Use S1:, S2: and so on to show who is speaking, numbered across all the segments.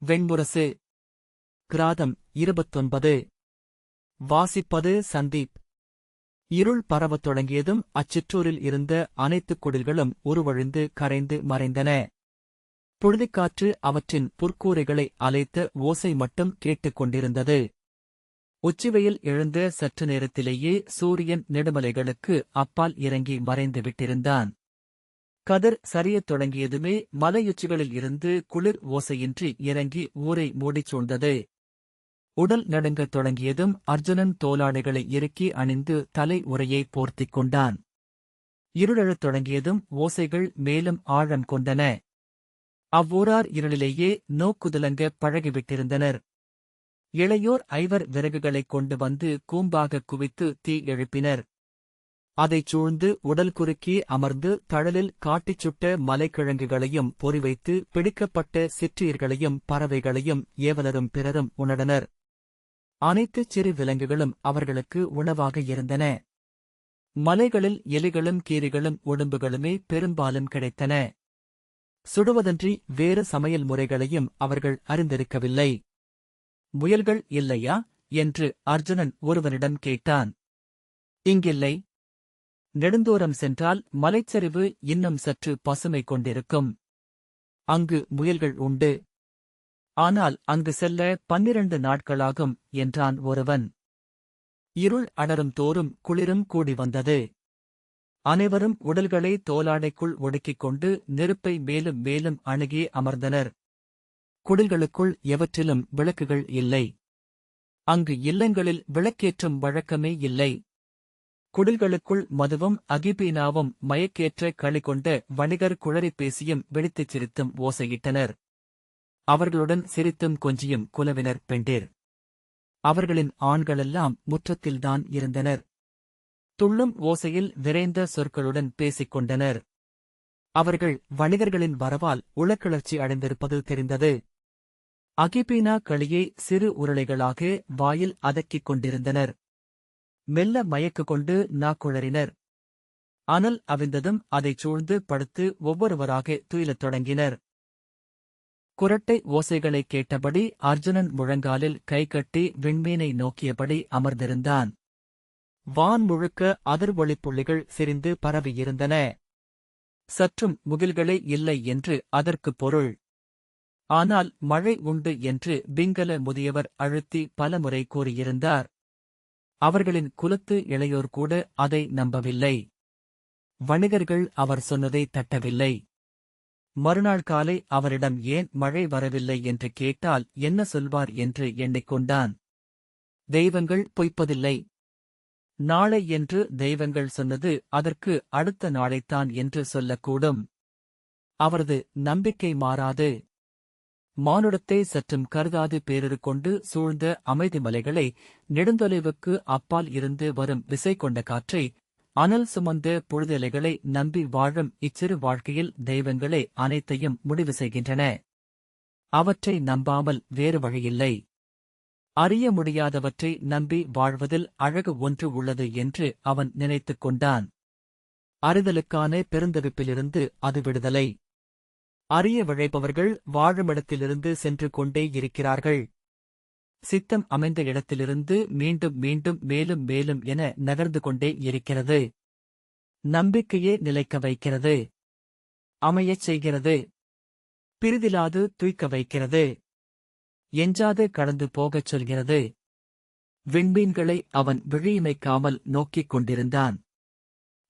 S1: வெண்முரசு. கிராதம் 29. வாசிப்பது சந்தீப். இருள் பரவத் தொடங்கியதும் அச்சிற்றூரில் இருந்த அனைத்துக் குடில்களும் உருவழிந்து கரைந்து மறைந்தன. புழுதிக்காற்று அவற்றின் புற்கூரைகளை அலைத்த ஓசை மட்டும் கேட்டுக் கொண்டிருந்தது. உச்சிவெயில் எழுந்த சற்று நேரத்திலேயே சூரியன் நெடுமலைகளுக்கு அப்பால் இறங்கி மறைந்து விட்டிருந்தான். கதிர் சரியத் தொடங்கியதுமே மலையுச்சிகளில் இருந்து குளிர் ஓசையின்றி இறங்கி ஊரை மூடிச் சூழ்ந்தது. உடல் நடுங்கத் தொடங்கியதும் அர்ஜுனன் தோலாடைகளை இறுக்கி அணிந்து தலை உறையை போர்த்திக் கொண்டான். இருளெழத் தொடங்கியதும் ஓசைகள் மேலும் ஆழம் கொண்டன. அவ்வூரார் இருளிலேயே நோக்குதுலங்க பழகிவிட்டிருந்தனர். இளையோர் 5 விறகுகளைக் கொண்டு வந்து கூம்பாகக் குவித்து தீ எழுப்பினர். அதைச் சூழ்ந்து உடல் குறுக்கி அமர்ந்து தழலில் காட்டிச் சுட்ட மலைக்கிழங்குகளையும் பொறிவைத்து பிடிக்கப்பட்ட சிற்றீர்களையும் பறவைகளையும் ஏவலரும் பிறரும் உணர்ந்தனர். அனைத்துச் சிறு விலங்குகளும் அவர்களுக்கு உணவாக இருந்தன. மலைகளில் எலிகளும் கீரிகளும் உடும்புகளுமே பெரும்பாலும் கிடைத்தன. சுடுவதன்றி வேறு சமையல் முறைகளையும் அவர்கள் அறிந்திருக்கவில்லை. முயல்கள் இல்லையா என்று அர்ஜுனன் ஒருவனிடம் கேட்டான். இங்கில்லை. நெடுந்தூரம் சென்றால் மலைச்சரிவு இன்னும் சற்று பசுமை கொண்டிருக்கும். அங்கு முயல்கள் உண்டு. ஆனால் அங்கு செல்ல 12 நாட்களாகும் என்றான் ஒருவன். இருள் அடரும் தோறும் குளிரும் கூடி வந்தது. அனைவரும் உடல்களை தோலாடைக்குள் ஒடுக்கிக் கொண்டு நெருப்பை மேலும் மேலும் அணுகி அமர்ந்தனர். குடில்களுக்குள் எவற்றிலும் விளக்குகள் இல்லை. அங்கு இல்லங்களில் விளக்கேற்றும் வழக்கமே இல்லை. குடில்களுக்குள் மதுவும் அகிபீனாவும் மயக்கேற்ற களி கொண்ட வணிகர் குழறிப் பேசியும் வெடித்துச் சிரித்தும் ஓசையிட்டனர். அவர்களுடன் சிரித்தும் கொஞ்சியும் குலவினர் பெண்டிர். அவர்களின் ஆண்களெல்லாம் முற்றத்தில்தான் இருந்தனர். துள்ளும் ஓசையில் விரைந்த சொற்களுடன் பேசிக் கொண்டனர். அவர்கள் வணிகர்களின் வரவால் உளக்கிளர்ச்சி அடைந்திருப்பது தெரிந்தது. அகிபீனா களியை சிறு உருளைகளாக வாயில் அதக்கிக் கொண்டிருந்தனர். மெல்ல மயக்கு கொண்டு நாக்குழறினர். அனல் அவிழ்ந்ததும் அதைச் சூழ்ந்து படுத்து ஒவ்வொருவராக துயிலத் தொடங்கினர். குரட்டை ஓசைகளைக் கேட்டபடி அர்ஜுனன் முழங்காலில் கைகட்டி விண்மீனை நோக்கியபடி அமர்ந்திருந்தான். வான் முழுக்க அதிர்வொளிப்புள்ளிகள் சிரிந்து பரவியிருந்தன. சற்றும் முகில்களே இல்லை என்று அதற்குப் பொருள். ஆனால் மழை உண்டு என்று பிங்கல முதியவர் அழுத்தி பலமுறை கூறியிருந்தார். அவர்களின் குலத்து இளையோர் கூட அதை நம்பவில்லை. வணிகர்கள் அவர் சொன்னதை தட்டவில்லை. மறுநாள் காலை அவரிடம் ஏன் மழை வரவில்லை என்று கேட்டால் என்ன சொல்வார் என்று எண்ணிக்கொண்டான். தெய்வங்கள் பொய்ப்பதில்லை. நாளை என்று தெய்வங்கள் சொன்னது அதற்கு அடுத்த நாளைத்தான் என்று சொல்லக்கூடும். அவரது நம்பிக்கை மாறாது. மானுடத்தை சற்றும் கருதாது பேரிரு கொண்டு சூழ்ந்த அமைதி மலைகளை, நெடுந்தொலைவுக்கு அப்பால் இருந்து வரும் விசை கொண்ட காற்றை, அனல் சுமந்த புழுதிலைகளை நம்பி வாழும் இச்சிறு வாழ்க்கையில் தெய்வங்களே அனைத்தையும் முடிவு செய்கின்றன. அவற்றை நம்பாமல் வேறு வழியில்லை. அறிய முடியாதவற்றை நம்பி வாழ்வதில் அழகு ஒன்று உள்ளது என்று அவன் நினைத்துக் கொண்டான். அறிதலுக்கான பெருந்தவிப்பிலிருந்து அது விடுதலை. அறிய விழைப்பவர்கள் வாழுமிடத்திலிருந்து சென்று கொண்டே இருக்கிறார்கள். சித்தம் அமைந்த இடத்திலிருந்து மீண்டும் மீண்டும் மேலும் மேலும் என நகர்ந்து கொண்டே இருக்கிறது. நம்பிக்கையே நிலைக்க வைக்கிறது. அமையச் செய்கிறது. பிரிதிலாது துய்க்க வைக்கிறது. எஞ்சாது கடந்து போகச் சொல்கிறது. விண்மீன்களை அவன் விழியிமைக்காமல் நோக்கிக் கொண்டிருந்தான்.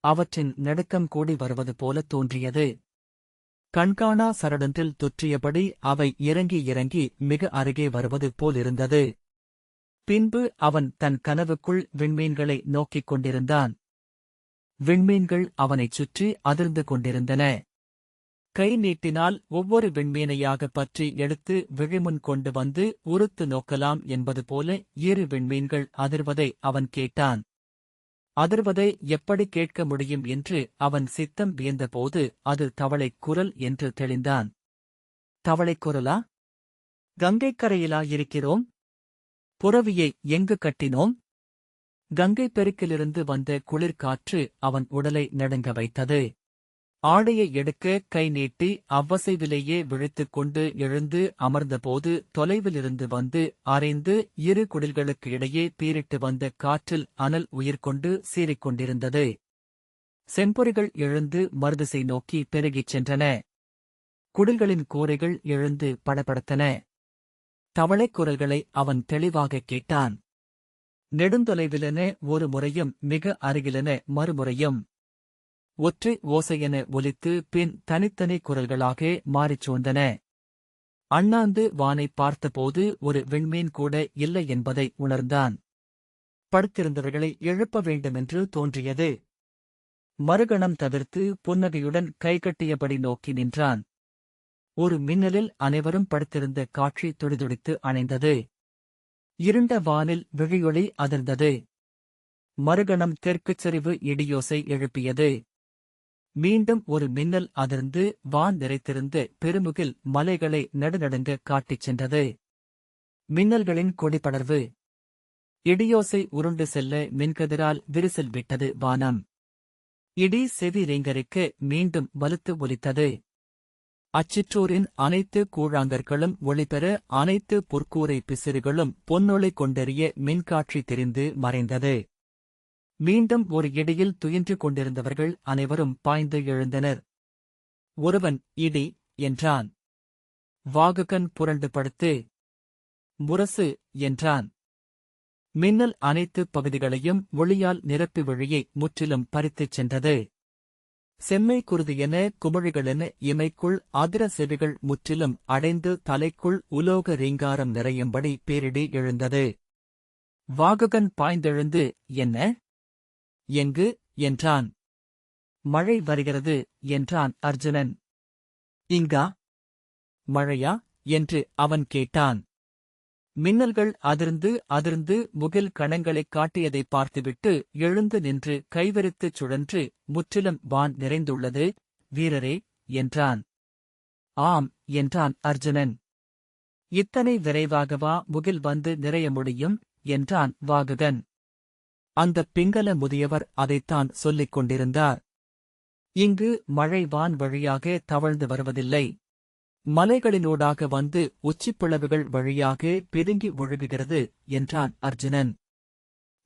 S1: அவற்றின் நடுக்கம் கூடி வருவது போல தோன்றியது. கண்காணா சரடொன்றில் தொற்றியபடி அவை இறங்கி இறங்கி மிக அருகே வருவது போலிருந்தது. பின்பு அவன் தன் கனவுக்குள் விண்மீன்களை நோக்கிக் கொண்டிருந்தான். விண்மீன்கள் அவனைச் சுற்றி அதிர்ந்து கொண்டிருந்தன. கை நீட்டினால் ஒவ்வொரு விண்மீனையாக பற்றி எடுத்து விழிமுன் கொண்டு வந்து உறுத்து நோக்கலாம் என்பது போல 7 விண்மீன்கள் அதிர்வதை அவன் கேட்டான். அதிர்வதை எப்படி கேட்க முடியும் என்று அவன் சித்தம் வியந்தபோது அது தவளைக் குரல் என்று தெளிந்தான். தவளைக் குரலா? கங்கைக் கரையிலா இருக்கிறோம்? புரவியை எங்கு கட்டினோம்? கங்கைப் பெருக்கிலிருந்து வந்த குளிர்காற்று அவன் உடலை நடுங்க வைத்தது. ஆடையை எடுக்க கை நீட்டி அவ்வசைவிலேயே விழித்துக் கொண்டு எழுந்து அமர்ந்தபோது தொலைவிலிருந்து வந்து அரைந்து இரு குடில்களுக்கு இடையே பீரிட்டு வந்த காற்றில் அனல் உயிர்கொண்டு சீறிக்கொண்டிருந்தது. செம்பொறிகள் எழுந்து மருதிசை நோக்கி பெருகிச் சென்றன. குடில்களின் கூரைகள் எழுந்து படபடத்தன. தவளைக் குரல்களை அவன் தெளிவாகக் கேட்டான். நெடுந்தொலைவிலென ஒரு முறையும் மிக அருகிலென மறுமுறையும் ஒற்றை ஓசையென ஒலித்து பின் தனித்தனி குரல்களாக மாறிச் சோர்ந்தன. அண்ணாந்து வானைப் பார்த்தபோது ஒரு விண்மீன் கூட இல்லை என்பதை உணர்ந்தான். படுத்திருந்தவர்களை எழுப்ப வேண்டுமென்று தோன்றியது. மறுகணம் தவிர்த்து புன்னகையுடன் கைகட்டியபடி நோக்கி நின்றான். ஒரு மின்னலில் அனைவரும் படுத்திருந்த காட்சி துடிதுடித்து அணைந்தது. இருண்ட வானில் விழியொளி அதிர்ந்தது. மறுகணம் தெற்குச் சரிவு இடியோசை எழுப்பியது. மீண்டும் ஒரு மின்னல் அதிர்ந்து வான் நிறைத்திருந்த பெருமுகில் மலைகளை நடுநடுங்க காட்டிச் சென்றது. மின்னல்களின் கொடிபடர்வு. இடியோசை உருண்டு செல்ல மின்கதிரால் விரிசல் விட்டது வானம். இடி செவி ரீங்கரிக்க மீண்டும் வலுத்து ஒலித்தது. அச்சிற்றூரின் அனைத்து கூழாங்கற்களும் ஒளிபெற அனைத்து பொற்கூரை பிசிறுகளும் பொன்னொளி கொண்டெறிய மின்காட்சி தெரிந்து மறைந்தது. மீண்டும் ஒரு இடியில் துயின்று கொண்டிருந்தவர்கள் அனைவரும் பாய்ந்து எழுந்தனர். ஒருவன் இடி என்றான். வாகுகன் புரண்டு படுத்து முரசு என்றான். மின்னல் அனைத்து பகுதிகளையும் ஒளியால் நிரப்பி வழியை முற்றிலும் பறித்துச் சென்றது. செம்மை குருதியென குமிழிகளென இமைக்குள் அதிர செவிகள் முற்றிலும் அடைந்து தலைக்குள் உலோக ரீங்காரம் நிறையும்படி பேரிடி எழுந்தது. வாகுகன் பாய்ந்தெழுந்து என்ன? எங்கு? என்றான். மழை வருகிறது என்றான் அர்ஜுனன். இங்கா? மழையா? என்று அவன் கேட்டான். மின்னல்கள் அதிர்ந்து முகில் கணங்களைக் காட்டியதை பார்த்துவிட்டு எழுந்து நின்று கைவரித்துச் சுழன்று முற்றிலும் வான் நிறைந்துள்ளது வீரரே என்றான். ஆம் என்றான் அர்ஜுனன். இத்தனை விரைவாகவா முகில் வந்து நிறைய முடியும் என்றான் வாகுகன். அந்தப் பிங்கல முதியவர் அதைத்தான் சொல்லிக் கொண்டிருந்தார். இங்கு மழை வான் வழியாக தவழ்ந்து வருவதில்லை. மலைகளினூடாக வந்து உச்சிப்பிளவுகள் வழியாக பிதுங்கி ஒழுகுகிறது என்றான் அர்ஜுனன்.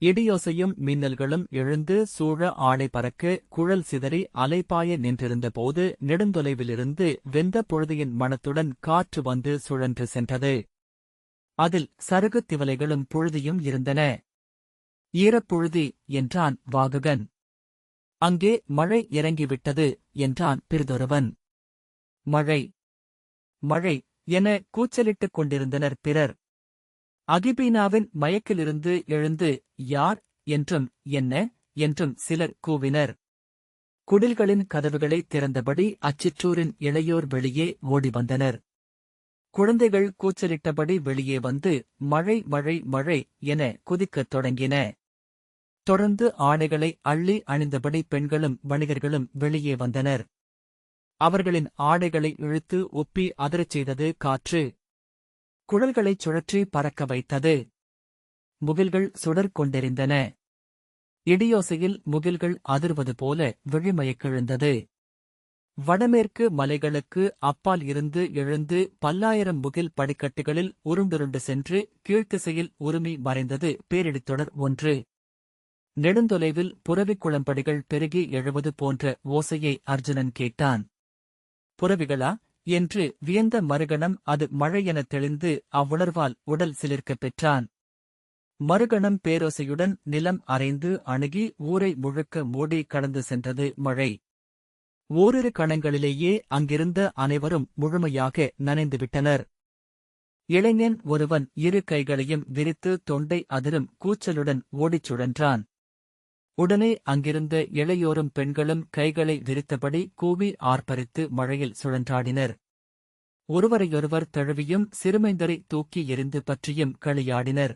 S1: இடியோசையும் மின்னல்களும் எழுந்து சூழ ஆடை பறக்க குழல் சிதறி அலைபாய நின்றிருந்தபோது நெடுந்தொலைவிலிருந்து வெந்த பொழுதியின் மணத்துடன் காற்று வந்து சுழன்று சென்றது. அதில் சருகுத் திவலைகளும் புழுதியும் இருந்தன. ஈரப்புழுதி என்றான் வாகுகன். அங்கே மழை இறங்கிவிட்டது என்றான் பிறிதொருவன். மழை மழை என கூச்சலிட்டுக் கொண்டிருந்தனர் பிறர். அகிபீனாவின் மயக்கிலிருந்து எழுந்து யார் என்றும் என்ன என்றும் சிலர் கூவினர். குடில்களின் கதவுகளைத் திறந்தபடி அச்சிற்றூரின் இளையோர் வெளியே ஓடி வந்தனர். குழந்தைகள் கூச்சலிட்டபடி வெளியே வந்து மழை மழை மழை என குதிக்கத் தொடங்கின. தொடர்ந்து ஆடைகளை அள்ளி அணிந்தபடி பெண்களும் வணிகர்களும் வெளியே வந்தனர். அவர்களின் ஆடைகளை இழுத்து ஒப்பி அதிரச் செய்தது காற்று. குழல்களைச் சுழற்றி பறக்க வைத்தது. முகில்கள் சுடர் கொண்டெரிந்தன. இடியோசையில் முகில்கள் அதிர்வது போல விழிமயக்கெழுந்தது. வடமேற்கு மலைகளுக்கு அப்பால் இருந்து எழுந்து பல்லாயிரம் முகில் படிக்கட்டுகளில் உருண்டுருண்டு சென்று கீழ்த்திசையில் உருமி மறைந்தது பேரிடித்தொடர் ஒன்று. நெடுந்தொலைவில் புரவிக் குளம்படிகள் பெருகி எழுவது போன்ற ஓசையை அர்ஜுனன் கேட்டான். புரவிகளா என்று வியந்த மறுகணம் அது மழையெனத் தெளிந்து அவ்வுணர்வால் உடல் சிலிர்க்கப் பெற்றான். மறுகணம் பேரோசையுடன் நிலம் அரைந்து அணுகி ஊரை முழுக்க மூடி கடந்து சென்றது மழை. ஓரிரு கணங்களிலேயே அங்கிருந்த அனைவரும் முழுமையாக நனைந்துவிட்டனர். இளைஞன் ஒருவன் இரு கைகளையும் விரித்து தொண்டை அதிரும் கூச்சலுடன் ஓடிச் சுழன்றான். உடனே அங்கிருந்த இளையோரும் பெண்களும் கைகளை விரித்தபடி கூவி ஆர்ப்பரித்து மழையில் சுழன்றாடினர். ஒருவரையொருவர் தழுவியும் சிறுமைந்தரை தூக்கி எறிந்து பற்றியும் களியாடினர்.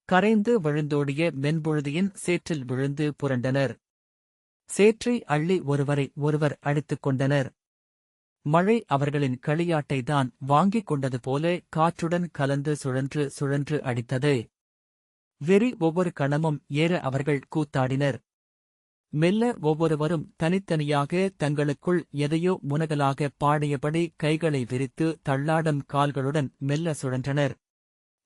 S1: கரைந்து விழுந்தோடிய மென்பொழுதியின் சேற்றில் விழுந்து புரண்டனர். சேற்றை அள்ளி ஒருவரை ஒருவர் அடித்துக் கொண்டனர். மழை அவர்களின் களியாட்டைதான் வாங்கிக் கொண்டது போல காற்றுடன் கலந்து சுழன்று சுழன்று அடித்தது. வெறி ஒவ்வொரு கணமும் ஏற அவர்கள் கூத்தாடினர். மெல்ல ஒவ்வொருவரும் தனித்தனியாக தங்களுக்குள் எதையோ முனகலாக பாடியபடி கைகளை விரித்து தள்ளாடும் கால்களுடன் மெல்ல சுழன்றனர்.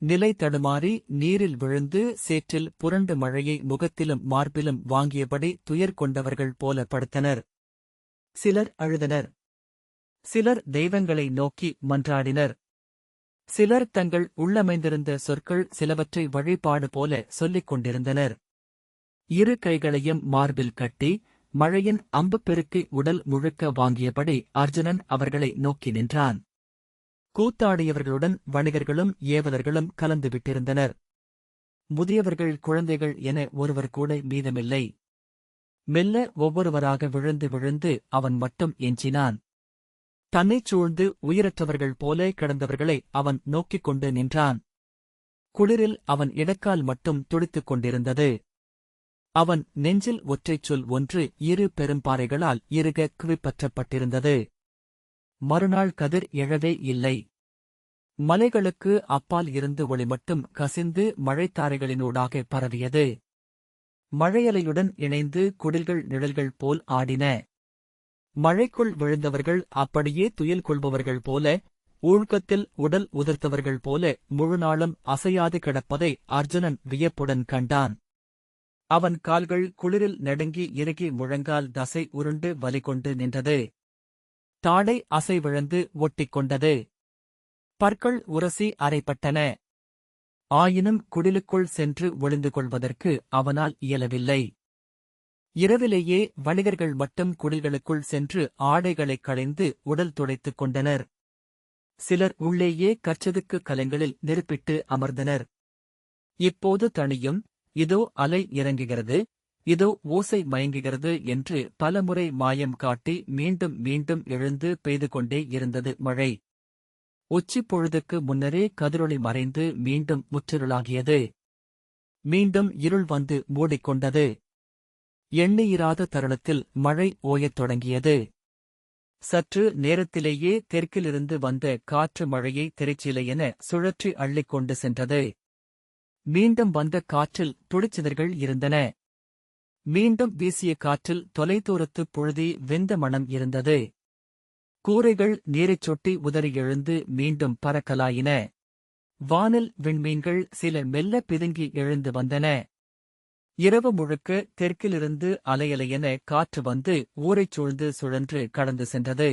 S1: நிலை தடுமாறி நீரில் விழுந்து சேற்றில் புரண்டு மழையை முகத்திலும் மார்பிலும் வாங்கியபடி துயர் கொண்டவர்கள் போல படுத்தனர். சிலர் அழுதனர். சிலர் தெய்வங்களை நோக்கி மன்றாடினர். சிலர் தங்கள் உள்ளமைந்திருந்த சொற்கள் சிலவற்றை வழிபாடு போல சொல்லிக் கொண்டிருந்தனர். இரு கைகளையும் மார்பில் கட்டி மழையின் அம்புப் பெருக்கி உடல் முழுக்க வாங்கியபடி அர்ஜுனன் அவர்களை நோக்கி நின்றான். கூத்தாடியவர்களுடன் வணிகர்களும் ஏவலர்களும் கலந்துவிட்டிருந்தனர். முதியவர்கள் குழந்தைகள் என ஒருவர் கூட மீதமில்லை. மெல்ல ஒவ்வொருவராக விழுந்து விழுந்து அவன் மட்டும் எஞ்சினான். தன்னைச் சூழ்ந்து உயிரற்றவர்கள் போல கிடந்தவர்களை அவன் நோக்கிக் கொண்டு நின்றான். குளிரில் அவன் இடக்கால் மட்டும் துடித்துக் கொண்டிருந்தது. அவன் நெஞ்சில் ஒற்றைச் சொல் ஒன்று இரு பெரும்பாறைகளால் இறுக குவிப்பற்றப்பட்டிருந்தது. மறுநாள் கதிர் எழவே இல்லை. மலைகளுக்கு அப்பால் இருந்து ஒளி மட்டும் கசிந்து மழைத்தாரைகளினூடாக பரவியது. மழையலையுடன் இணைந்து குடில்கள் நிழல்கள் போல் ஆடின. மழைக்குள் விழுந்தவர்கள் அப்படியே துயில் கொள்பவர்கள் போல, ஊழ்கத்தில் உடல் உதிர்த்தவர்கள் போல முழுநாளும் அசையாது கிடப்பதை அர்ஜுனன் வியப்புடன் கண்டான். அவன் கால்கள் குளிரில் நடுங்கி இறுகி முழங்கால் தசை உருண்டு வலிகொண்டு நின்றது. தாடை அசைவிழந்து ஒட்டிக்கொண்டது. பற்கள் உரசி அரைப்பட்டன. ஆயினும் குடிலுக்குள் சென்று ஒளிந்து கொள்வதற்கு அவனால் இயலவில்லை. இரவிலேயே வணிகர்கள் மட்டும் குடில்களுக்குள் சென்று ஆடைகளைக் களைந்து உடல் துடைத்துக் கொண்டனர். சிலர் உள்ளேயே கற்சதுக்கு கலங்களில் நெருப்பிட்டு அமர்ந்தனர். இப்போது தணியும், இதோ அலை இறங்குகிறது, இதோ ஓசை மயங்குகிறது என்று பலமுறை மாயம் காட்டி மீண்டும் மீண்டும் எழுந்து பெய்து கொண்டே இருந்தது மழை. உச்சிப் பொழுதுக்கு முன்னரே கதிரொளி மறைந்து மீண்டும் முற்றிருளாகியது. மீண்டும் இருள் வந்து மூடிக்கொண்டது. எண்ணியிராத தருணத்தில் மழை ஓயத் தொடங்கியது. சற்று நேரத்திலேயே தெற்கிலிருந்து வந்த காற்று மழையை திரைச்சிலையென சுழற்றி அள்ளிக் கொண்டு சென்றது. மீண்டும் வந்த காற்றில் துளிச்சிதர்கள் இருந்தன. மீண்டும் வீசிய காற்றில் தொலைதூரத்துப் புழுதி வெந்த மணம் இருந்தது. கூரைகள் நீரைச் சொட்டி உதறி எழுந்து மீண்டும் பறக்கலாயின. வானில் விண்மீன்கள் சில மெல்ல பிதுங்கி எழுந்து வந்தன. இரவு முழுக்க தெற்கிலிருந்து அலையலையென காற்று வந்து ஊரைச் சூழ்ந்து சுழன்று கடந்து சென்றது.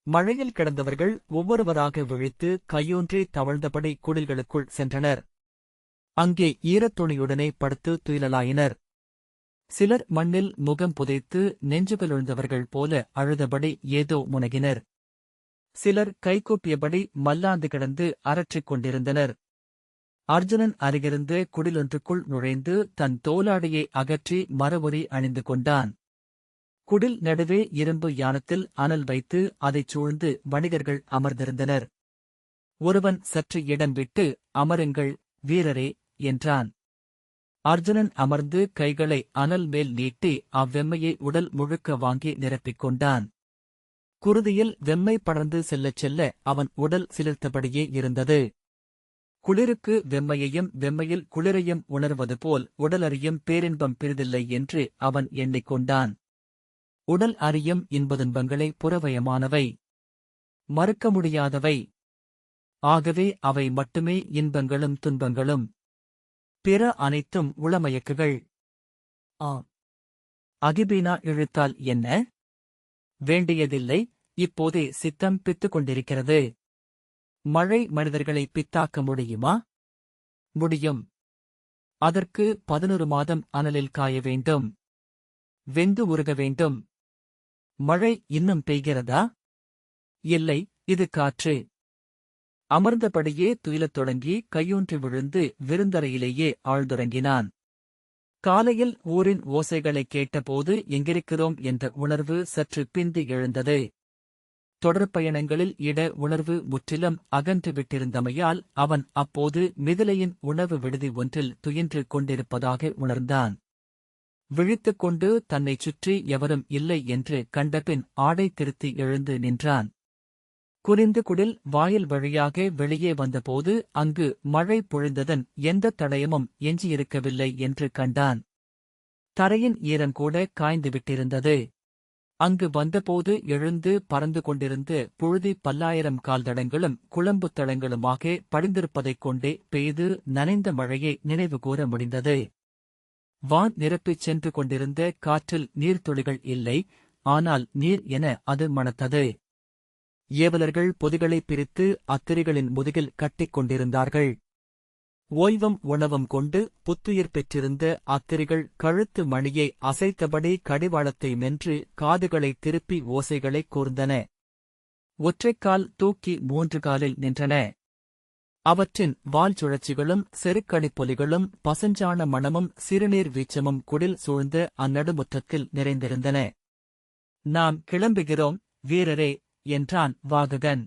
S1: மழையில் கிடந்தவர்கள் ஒவ்வொருவராக விழித்து கையூன்றி தவழ்ந்தபடி குடில்களுக்குள் சென்றனர். அங்கே ஈரத்துணியுடனே படுத்து துயிலலாயினர். சிலர் மண்ணில் முகம் புதைத்து நெஞ்சுவிழுந்தவர்கள் போல அழுதபடி ஏதோ முனகினர். சிலர் கைகூப்பியபடி மல்லாந்து கிடந்து அரற்றிக் கொண்டிருந்தனர். அர்ஜுனன் அருகிருந்து குடிலொன்றுக்குள் நுழைந்து தன் தோலாடையை அகற்றி மரவுரி அணிந்து கொண்டான். குடில் நடுவே இரும்பு யானத்தில் அனல் வைத்து அதைச் சூழ்ந்து வணிகர்கள் அமர்ந்திருந்தனர். ஒருவன் சற்று இடம் விட்டு, அமருங்கள் வீரரே என்றான். அர்ஜுனன் அமர்ந்து கைகளை அனல் மேல் நீட்டி அவ்வெம்மையை உடல் முழுக்க வாங்கி நிரப்பிக் கொண்டான். குருதியில் வெம்மை படர்ந்து செல்லச் செல்ல அவன் உடல் சிலிர்த்தபடியே இருந்தது. குளிருக்கு வெம்மையையும் வெம்மையில் குளிரையும் உணர்வது போல் உடல் அறியும் பேரின்பம் பிறிதில்லை என்று அவன் எண்ணிக்கொண்டான். உடல் அறியும் இன்பதுன்பங்களே புறவயமானவை, மறுக்க முடியாதவை. ஆகவே அவை மட்டுமே இன்பங்களும் துன்பங்களும். பிற அனைத்தும் உளமயக்குகள். அகிபீனா இழுத்தால் என்ன? வேண்டியதில்லை, இப்போதே சித்தம் பித்துக் கொண்டிருக்கிறது. மழை மனிதர்களை பித்தாக்க முடியுமா? முடியும். அதற்கு 11 மாதம் அனலில் காய வேண்டும். வெந்து உருக வேண்டும். மழை இன்னும் பெய்கிறதா? இல்லை, இது காற்று. அமர்ந்தபடியே துயிலத் தொடங்கி கையூன்றி விழுந்து விருந்தறையிலேயே ஆழ்ந்துறங்கினான். காலையில் ஊரின் ஓசைகளைக் கேட்டபோது எங்கிருக்கிறோம் என்ற உணர்வு சற்று பிந்தி எழுந்தது. தொடர்பயணங்களில் இட உணர்வு முற்றிலும் அகன்று விட்டிருந்தமையால் அவன் அப்போது மிதிலையின் உணவு விடுதி ஒன்றில் துயின்று கொண்டிருப்பதாக உணர்ந்தான். விழித்துக் கொண்டு தன்னைச் சுற்றி எவரும் இல்லை என்று கண்டபின் ஆடை திருத்தி எழுந்து நின்றான். குனிந்து குடில் வாயில் வழியாக வெளியே வந்தபோது அங்கு மழை பொழிந்ததன் எந்தத் தடயமும் எஞ்சியிருக்கவில்லை என்று கண்டான். தரையின் ஈரங்கூட காய்ந்து விட்டிருந்தது. அங்கு வந்தபோது எழுந்து பறந்து கொண்டிருந்த புழுதி பல்லாயிரம் கால்தடங்களும் குளம்புத் தடங்களுமாக படிந்திருப்பதைக் கொண்டே பெய்து நனைந்த மழையை நினைவுகூர முடிந்தது. வான் நிரப்பிச் சென்று கொண்டிருந்த காற்றில் நீர்த்துளிகள் இல்லை, ஆனால் நீர் என அது மணத்தது. ஏவலர்கள் பொதிகளைப் பிரித்து அத்திரிகளின் முதுகில் கட்டிக் கொண்டிருந்தார்கள். ஓய்வும் உணவும் கொண்டு புத்துயிர் பெற்றிருந்த அத்திரிகள் கழுத்து மணியை அசைத்தபடி கடிவாளத்தை மென்று காதுகளைத் திருப்பி ஓசைகளைக் கூர்ந்தன. ஒற்றைக்கால் தூக்கி 3 காலில் நின்றன. அவற்றின் வால் சுழற்சிகளும் செருக்கடிப்பொலிகளும் பசுஞ்சாண மணமும் சிறுநீர் வீச்சமும் குடில் சூழ்ந்த அந்நடுமுற்றத்தில் நிறைந்திருந்தன. நாம் கிளம்புகிறோம் வீரரே என்றான் வாககன்.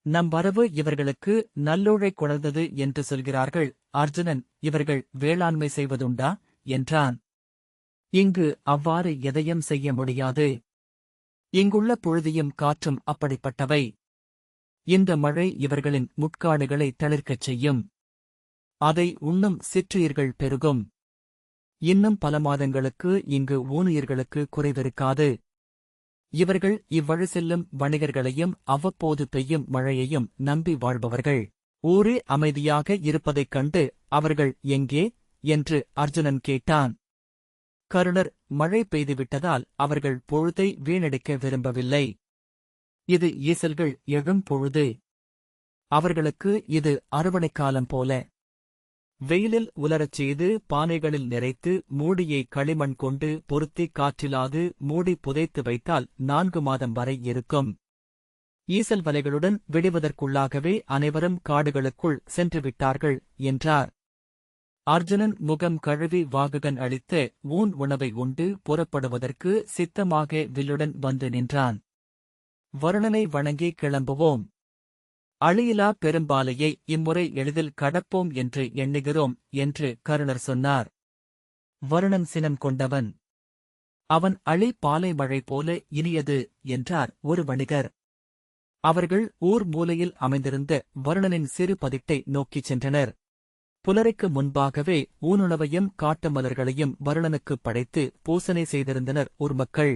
S1: நம் வரவு இவர்களுக்கு நல்லூழை கொணர்ந்தது என்று சொல்கிறார்கள் அர்ஜுனன். இவர்கள் வேளாண்மை செய்வதுண்டா என்றான். இங்கு அவ்வாறு எதையும் செய்ய முடியாது. இங்குள்ள புழுதியும் காற்றும் அப்படிப்பட்டவை. இந்த மழை இவர்களின் முட்காடுகளை தளிர்க்கச் செய்யும். அதை உண்ணும் சிற்றுயிர்கள் பெருகும். இன்னும் பல மாதங்களுக்கு இங்கு ஊனுயிர்களுக்கு குறைவிருக்காது. இவர்கள் இவ்வழி செல்லும் வணிகர்களையும் அவ்வப்போது பெய்யும் மழையையும் நம்பி வாழ்பவர்கள். ஊரே அமைதியாக இருப்பதைக் கண்டு அவர்கள் எங்கே என்று அர்ஜுனன் கேட்டான். கருணர், மழை பெய்துவிட்டதால் அவர்கள் பொழுதை வீணடிக்க விரும்பவில்லை. இது ஈசல்கள் எழும் பொழுது. அவர்களுக்கு இது அறுவடைக்காலம் போல. வெயிலில் உலரச் செய்து பானைகளில் நிறைத்து மூடியை களிமண் கொண்டு பொருத்தி காற்றிலாது மூடி புதைத்து வைத்தால் 4 மாதம் வரை இருக்கும். ஈசல் வலைகளுடன் விடுவதற்குள்ளாகவே அனைவரும் காடுகளுக்குள் சென்றுவிட்டார்கள் என்றார். அர்ஜுனன் முகம் கழுவி வாககன் அளித்த ஊன் உணவை உண்டு புறப்படுவதற்கு சித்தமாக வில்லுடன் வந்து நின்றான். வருணனை வணங்கி கிளம்புவோம். அழியிலா பெரும்பாலையை இம்முறை எளிதில் கடப்போம் என்று எண்ணுகிறோம் என்று கருணர் சொன்னார். வருணன் சினம் கொண்டவன். அவன் அழி பாலை மழை போல இனியது என்றார் ஒரு வணிகர். அவர்கள் ஊர் மூலையில் அமைந்திருந்த வருணனின் சிறு பதிட்டை நோக்கிச் சென்றனர். புலரைக்கு முன்பாகவே ஊனுணவையும் காட்டு மலர்களையும் வருணனுக்குப் படைத்து பூசனை செய்திருந்தனர் ஊர்மக்கள்.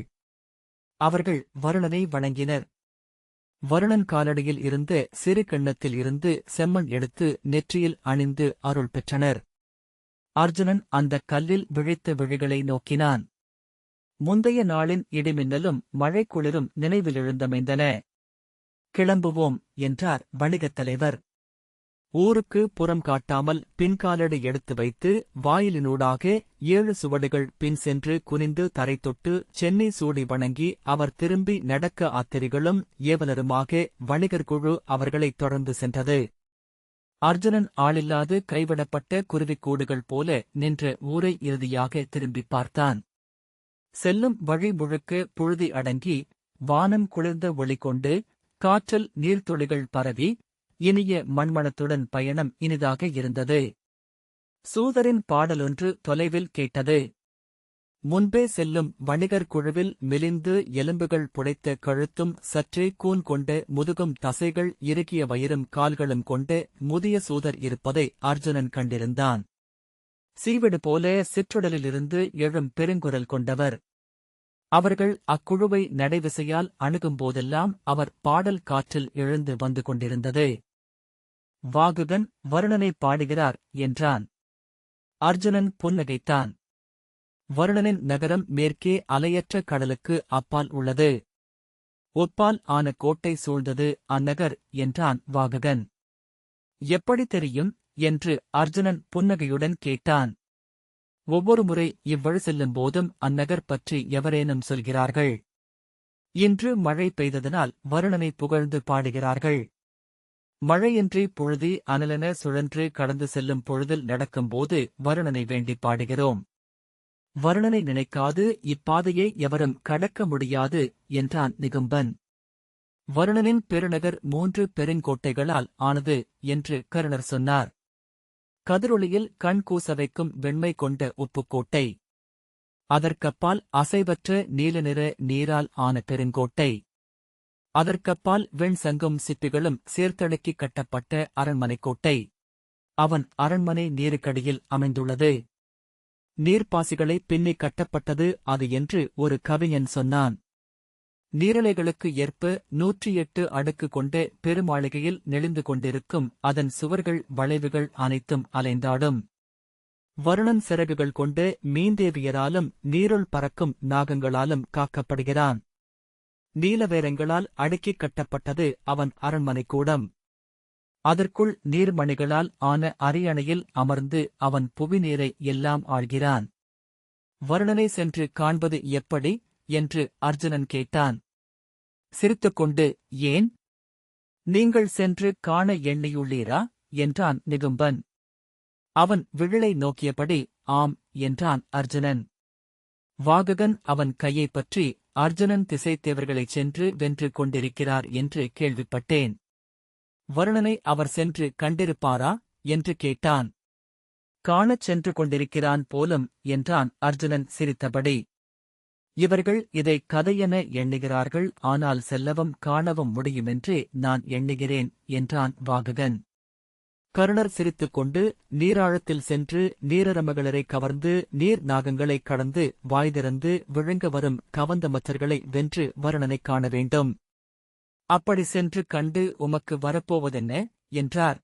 S1: அவர்கள் வருணனை வணங்கினர். வருணன் காலடியில் இருந்த சிறு கிண்ணத்தில் இருந்து செம்மண் எடுத்து நெற்றியில் அணிந்து அருள் பெற்றனர். அர்ஜுனன் அந்தக் கல்லில் விழித்த விழிகளை நோக்கினான். முந்தைய நாளின் இடிமின்னலும் மழைக்குளிரும் நினைவில் எழுந்தமைந்தன. கிளம்புவோம் என்றார் வணிகத் தலைவர். ஊருக்கு புறம் காட்டாமல் பின்காலடி எடுத்து வைத்து வாயிலினூடாக 7 சுவடுகள் பின் சென்று குனிந்து தரை தொட்டு சென்னி சூடி வணங்கி அவர் திரும்பி நடக்க அத்திரிகளும் ஏவலருமாக வணிகர் குழு அவர்களைத் தொடர்ந்து சென்றது. அர்ஜுனன் ஆளில்லாது கைவிடப்பட்ட குருவிக்கூடுகள் போல நின்ற ஊரை இறுதியாக திரும்பிப் பார்த்தான். செல்லும் வழி முழுக்க புழுதி அடங்கி வானம் குளிர்ந்த ஒளி கொண்டு காற்றில் நீர்த்துளிகள் பரவி இனிய மண்மணத்துடன் பயணம் இனிதாக இருந்தது. சூதரின் பாடலொன்று தொலைவில் கேட்டது. முன்பே செல்லும் வணிகர் குழுவில் மெலிந்து எலும்புகள் புடைத்த கழுத்தும் சற்றே கூன் கொண்ட முதுகும் தசைகள் இறுகிய வயிறும் கால்களும் கொண்ட முதிய சூதர் இருப்பதை அர்ஜுனன் கண்டிருந்தான். சீவிடு போல சிற்றுடலிலிருந்து எழும் பெருங்குரல் கொண்டவர். அவர்கள் அக்குழுவை நடைவிசையால் அணுகும்போதெல்லாம் அவர் பாடல் காற்றில் எழுந்து வந்து கொண்டிருந்தது. வாகுகன் வருணனை பாடுகிறார் என்றான். அர்ஜுனன் புன்னகைத்தான். வருணனின் நகரம் மேற்கே அலையற்ற கடலுக்கு அப்பால் உள்ளது. ஒப்பால் ஆன கோட்டை சூழ்ந்தது அந்நகர் என்றான் வாககன். எப்படி தெரியும் என்று அர்ஜுனன் புன்னகையுடன் கேட்டான். ஒவ்வொரு முறை இவ்வழி செல்லும் போதும் அந்நகர் பற்றி எவரேனும் சொல்கிறார்கள். இன்று மழை பெய்ததனால் வருணனை புகழ்ந்து பாடுகிறார்கள். மழையின்றி புழுதி அனலென சுழன்று கடந்து செல்லும் பொழுதில் நடக்கும்போது வருணனை வேண்டி பாடுகிறோம். வருணனை நினைக்காது இப்பாதையை எவரும் கடக்க முடியாது என்றான் நிகும்பன். வருணனின் பெருநகர் 3 பெருங்கோட்டைகளால் ஆனது என்று கருணர் சொன்னார். கதிரொளியில் கண் கூச வைக்கும் வெண்மை கொண்ட உப்புக்கோட்டை. அதற்கப்பால் அசைவற்ற நீல நிற நீரால் ஆன பெருங்கோட்டை. அதற்கப்பால் வெண்சங்கும் சிப்பிகளும் சேர்த்தடக்கிக் கட்டப்பட்ட அரண்மனைக்கோட்டை. அவன் அரண்மனை நீருக்கடியில் அமைந்துள்ளது. நீர்ப்பாசிகளை பின்னி கட்டப்பட்டது அது என்று ஒரு கவிஞன் சொன்னான். நீரலைகளுக்கு ஏற்ப 108 அடுக்கு கொண்ட பெருமாளிகையில் நெளிந்து கொண்டிருக்கும் அதன் சுவர்கள் வளைவுகள் அனைத்தும் அலைந்தாடும். வருணன் சிறகுகள் கொண்டு மீந்தேவியராலும் நீருள் பறக்கும் நாகங்களாலும் காக்கப்படுகிறான். நீலவேரங்களால் அடுக்கிக் கட்டப்பட்டது அவன் அரண்மனை கூடம். அதற்குள் நீர்மணிகளால் ஆன அரியணையில் அமர்ந்து அவன் புவிநீரை எல்லாம் ஆள்கிறான். வருணனை சென்று காண்பது எப்படி என்று அர்ஜுனன் கேட்டான். சிரித்துக்கொண்டு, ஏன்? நீங்கள் சென்று காண எண்ணியுள்ளீரா என்றான் நிகும்பன். அவன் விழிலை நோக்கியபடி ஆம் என்றான் அர்ஜுனன். வாககன் அவன் கையைப் பற்றி அர்ஜுனன் திசைத்தேவர்களைச் சென்று வென்று கொண்டிருக்கிறார் என்று கேள்விப்பட்டேன். வருணனை அவர் சென்று கண்டிருப்பாரா என்று கேட்டான். காணச் சென்று கொண்டிருக்கிறான் போலும் என்றான் அர்ஜுனன் சிரித்தபடி. இவர்கள் இதை கதையென எண்ணுகிறார்கள், ஆனால் செல்லவும் காணவும் முடியுமென்றே நான் எண்ணுகிறேன் என்றான் வாககன். கருணர் சிரித்துக்கொண்டு நீராழத்தில் சென்று நீரரமகளரை கவர்ந்து நீர் நாகங்களைக் கடந்து வாய்திறந்து விழுங்க வரும் கவந்தமற்றர்களை வென்று வருணனைக் காண வேண்டும். அப்படி சென்று கண்டு உமக்கு வரப்போவதென்ன என்றார்.